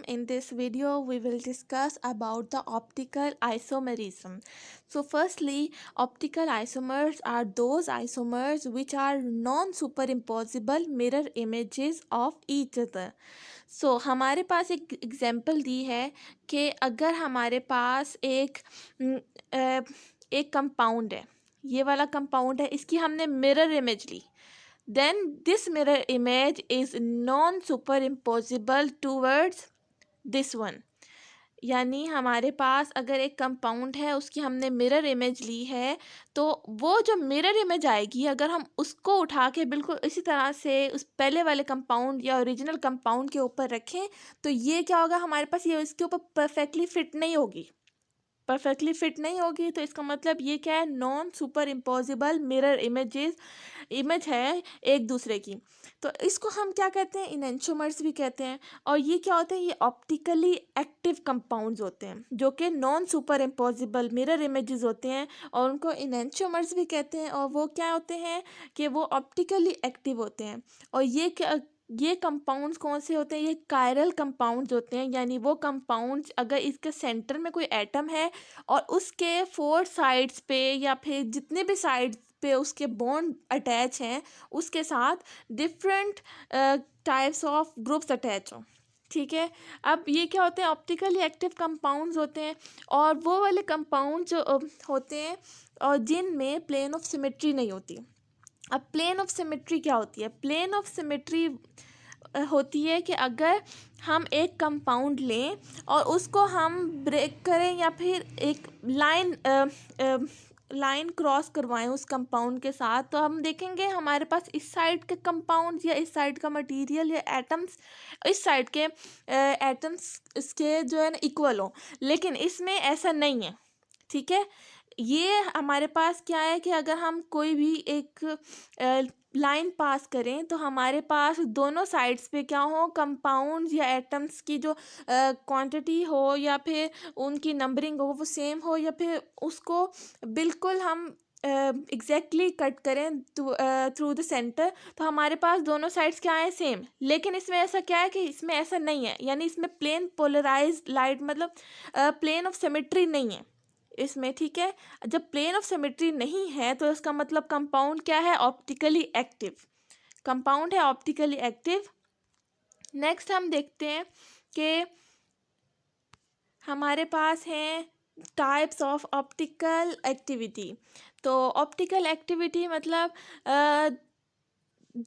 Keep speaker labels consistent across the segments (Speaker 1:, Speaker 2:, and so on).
Speaker 1: In this video, we will discuss about the optical isomerism. So firstly, optical isomers are those isomers which are non-superimposable mirror images of each other. So हमारे पास एक example दी है कि अगर हमारे पास एक compound है, ये वाला कंपाउंड है, इसकी हमने मिरर इमेज ली, then this mirror image is non-superimposable towards this one. यानी हमारे पास अगर एक कंपाउंड है, उसकी हमने मिरर इमेज ली है, तो वो जो मिरर इमेज आएगी, अगर हम उसको उठा के बिल्कुल इसी तरह से उस पहले वाले कंपाउंड या ओरिजिनल कंपाउंड के ऊपर रखें, तो ये क्या होगा, हमारे पास ये इसके ऊपर परफेक्टली फिट नहीं होगी. तो इसका मतलब ये क्या है, non super impossible mirror image है एक दूसरे की. तो इसको हम क्या कहते हैं, इनेंशियोमर्स भी कहते हैं. और ये क्या होते हैं, ये ऑप्टिकली एक्टिव कंपाउंड्स होते हैं जो कि non super impossible mirror images होते हैं, और उनको इनेंशियोमर्स भी कहते हैं. और वो क्या होते हैं कि वो ऑप्टिकली एक्टिव होते हैं. और ये कंपाउंड्स कौन से होते हैं, ये कायरल कंपाउंड्स होते हैं. यानी वो कंपाउंड्स अगर इसके सेंटर में कोई एटम है और उसके 4 साइड्स पे या फिर जितने भी साइड्स पे उसके बॉन्ड अटैच हैं, उसके साथ different types of groups attach हों. ठीक है. अब ये क्या होते हैं, ऑप्टिकली एक्टिव कंपाउंड्स होते हैं. और वो वाले कंपाउंड जो होते हैं और जिनमें प्लेन ऑफ सिमेट्री नहीं होती. अब प्लेन ऑफ सिमेट्री क्या होती है, प्लेन ऑफ सिमेट्री होती है कि अगर हम एक कंपाउंड लें और उसको हम ब्रेक करें या फिर एक लाइन क्रॉस करवाएं उस कंपाउंड के साथ, तो हम देखेंगे हमारे पास इस साइड के कंपाउंड या इस साइड का मटेरियल या एटम्स इस साइड के एटम्स इसके जो है ना इक्वल हो. लेकिन इसमें ऐसा नहीं है. ठीक है. ये हमारे पास क्या है कि अगर हम कोई भी एक लाइन पास करें तो हमारे पास दोनों साइड्स पे क्या हो, कंपाउंड्स या एटम्स की जो क्वांटिटी हो या फिर उनकी नंबरिंग हो वो सेम हो, या फिर उसको बिल्कुल हम एग्जैक्टली कट करें थ्रू द सेंटर, तो हमारे पास दोनों साइड्स क्या है, सेम. लेकिन इसमें ऐसा क्या है कि इसमें ऐसा नहीं है. यानी इसमें प्लेन पोलराइज्ड लाइट मतलब प्लेन ऑफ सिमेट्री नहीं है इसमें. ठीक है. जब प्लेन ऑफ सिमेट्री नहीं है तो इसका मतलब कंपाउंड क्या है, ऑप्टिकली एक्टिव. कंपाउंड है ऑप्टिकली एक्टिव. नेक्स्ट हम देखते हैं कि हमारे पास हैं टाइप्स ऑफ ऑप्टिकल एक्टिविटी. तो ऑप्टिकल एक्टिविटी मतलब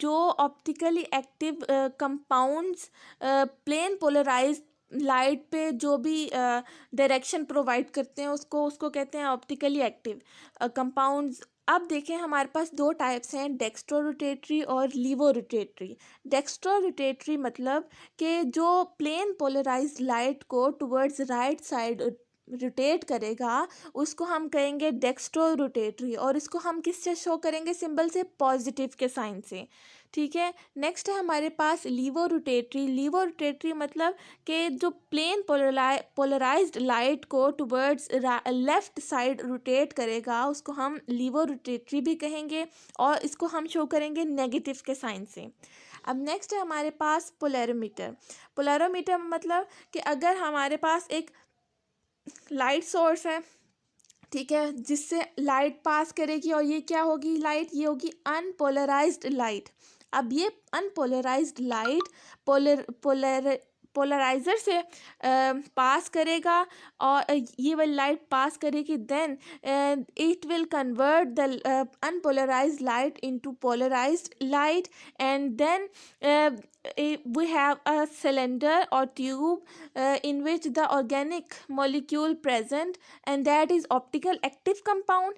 Speaker 1: जो optically active compounds plane polarised light पे जो भी डायरेक्शन प्रोवाइड करते हैं उसको कहते हैं ऑप्टिकली एक्टिव कंपाउंड्स. अब देखें हमारे पास 2 टाइप्स हैं, डेक्स्ट्रो रोटेटरी और लीवो रोटेटरी. डेक्स्ट्रो रोटेटरी मतलब कि जो प्लेन पोलराइज्ड लाइट को टुवर्ड्स राइट साइड रोटेट करेगा, उसको हम कहेंगे डेक्स्ट्रो रोटेटरी. और इसको हम किससे शो करेंगे, सिंबल से, पॉजिटिव के साइन से. ठीक है. नेक्स्ट है हमारे पास लीवो रोटेटरी. लीवो रोटेटरी मतलब कि जो प्लेन पोलराइज्ड लाइट को टुवर्ड्स लेफ्ट साइड रोटेट करेगा, उसको हम लीवो रोटेटरी भी कहेंगे. और इसको हम शो करेंगे नेगेटिव के साइन से. अब नेक्स्ट है हमारे पास पोलैरोमीटर. पोलैरोमीटर मतलब कि अगर हमारे पास एक लाइट सोर्स है, ठीक है, जिससे लाइट पास करेगी, और ये क्या होगी लाइट, ये होगी अनपोलराइज्ड लाइट. अब ये अनपोलराइज्ड लाइट पोलराइजर से पास करेगा, और ये वाली लाइट पास करेगी, then it will convert the unpolarised light into polarised light. And then we have a cylinder or tube in which the organic molecule present, and that is optical active compound.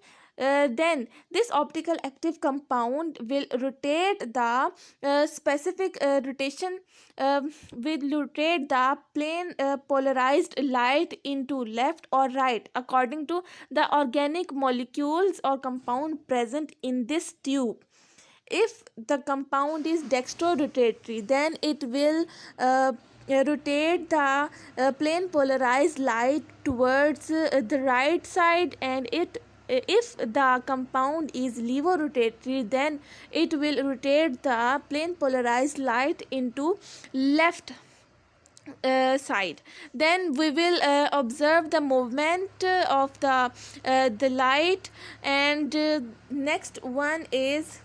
Speaker 1: Then this optical active compound will rotate the specific rotation will rotate the plane polarized light into left or right according to the organic molecules or compound present in this tube. If the compound is dextrorotatory, then it will rotate the plane polarized light towards the right side, and if the compound is levorotatory, then it will rotate the plane polarized light into left side. Then we will observe the movement of the light. And next one is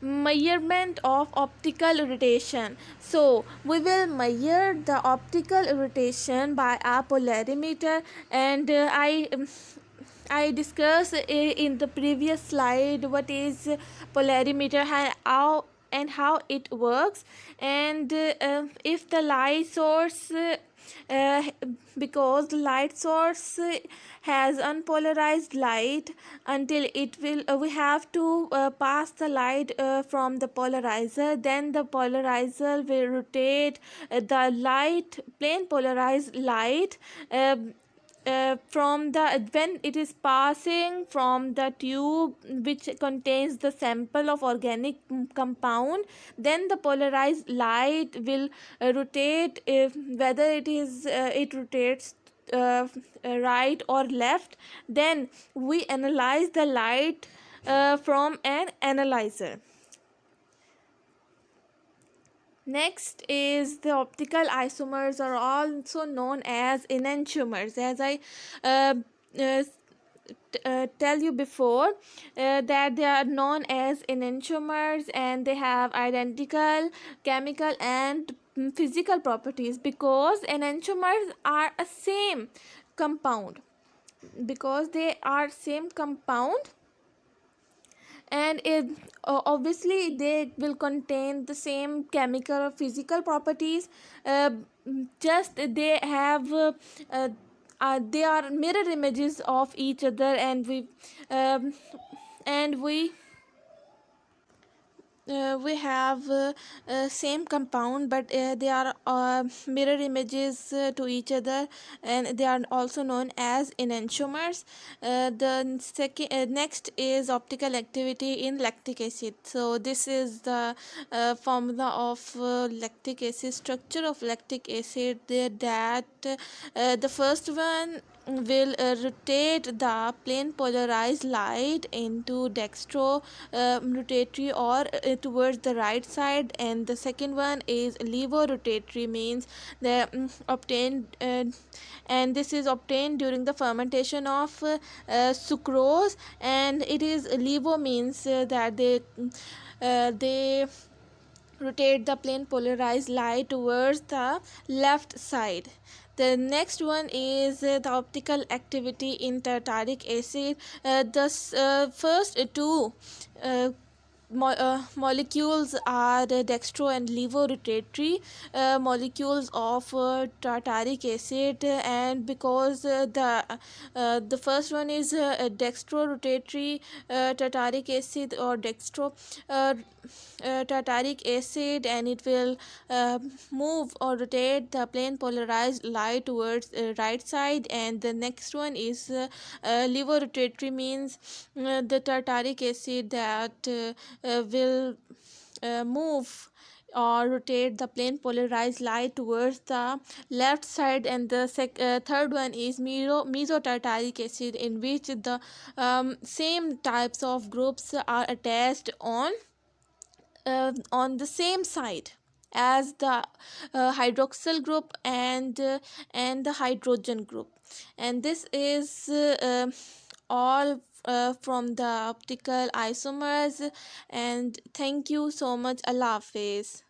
Speaker 1: measurement of optical rotation. So we will measure the optical rotation by a polarimeter. And I discussed in the previous slide what is polarimeter and how it works. And if the light source uh, because the light source has unpolarized light, until it will we have to pass the light from the polarizer. Then the polarizer will rotate the light plane polarized light from the when it is passing from the tube which contains the sample of organic compound. Then the polarized light will rotate, if whether it rotates right or left. Then we analyze the light from an analyzer. Next is the optical isomers, are also known as enantiomers. As I uh, uh, tell you before, that they are known as enantiomers, and they have identical chemical and physical properties, because enantiomers are a same compound. Because they are same compound, and obviously they will contain the same chemical or physical properties. uh, just they have uh, they are mirror images of each other. Um, and we have same compound, but they are mirror images to each other, and they are also known as enantiomers. Next is optical activity in lactic acid. So this is the formula of lactic acid, structure of lactic acid, that the first one will rotate the plane polarized light into dextro rotatory, or towards the right side. And the second one is levo rotatory, means the obtained and this is obtained during the fermentation of sucrose. And it is levo, means that they rotate the plane polarized light towards the left side. The next one is the optical activity in tartaric acid. The first two uh, molecules are the dextro and levorotatory molecules of tartaric acid. And because the first one is dextrorotatory tartaric acid, or dextro uh, tartaric acid, and it will move or rotate the plane polarized light towards right side. And the next one is levorotatory, means the tartaric acid that will move or rotate the plane polarized light towards the left side. And the third one is mesotartaric acid, in which the same types of groups are attached on the same side as the hydroxyl group and the hydrogen group. And this is all from the optical isomers. And thank you so much. Allah Hafiz.